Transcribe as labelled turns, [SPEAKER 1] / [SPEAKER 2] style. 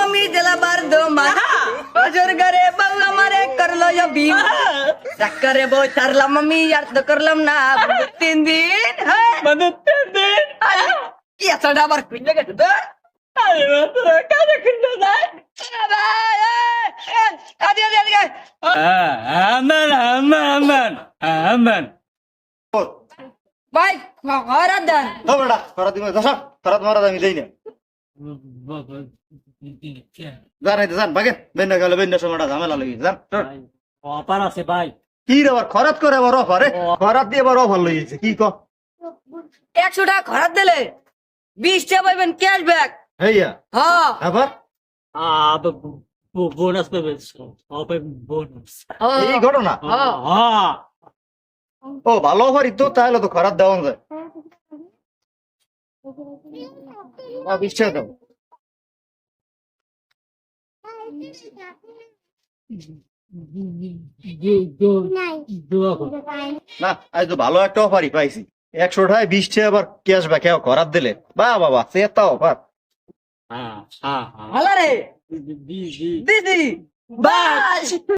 [SPEAKER 1] mummy जला बार दो मार हजर करे बल्ला मारे कर लो यो बीम चक्कर बो चारला मम्मी यार तो करलम ना 3 दिन
[SPEAKER 2] মানে তেদিন
[SPEAKER 1] কি আসলে আবার কইলে গেছে তো
[SPEAKER 2] আরে বাবা কাজে কিনতে যায়
[SPEAKER 1] আদি আদি আদি
[SPEAKER 2] আমান আমান আমান
[SPEAKER 1] ভাই ঘরে দেন
[SPEAKER 3] তো বেটা খরা দিমে দশ খরা মারা আমি দেই না জান এই জান বাগেন বেন্না গেলে বেন্না সময়টা ঝামেলা লাগি জান
[SPEAKER 2] অপার আছে ভাই
[SPEAKER 3] কি রে আবার খরাত করে আবার অফার খরাত দিয়ে আবার অফার লইছে কি ক
[SPEAKER 1] 100 টাকা খরচ দিলে 20 টাকা পাবেন ক্যাশব্যাক
[SPEAKER 3] হেইয়া
[SPEAKER 1] হ্যাঁ
[SPEAKER 3] আবার
[SPEAKER 2] বোনাস পাবে সবাই বোনাস
[SPEAKER 3] এই ঘটনা
[SPEAKER 2] হ্যাঁ
[SPEAKER 3] ও ভালো অফারই তো তাহলে তো খরাত দেওয়া যায় বিশ্বাস দাও না আজ তো ভালো একটা অফারই পাইছি 100 টাকায় 20 টাকা আবার ক্যাশব্যাক খরাত দিলে বাহ বাবা সে তো অফার
[SPEAKER 2] হ্যাঁ হ্যাঁ
[SPEAKER 1] ভালো রে
[SPEAKER 2] দিদি
[SPEAKER 1] দিদি বাস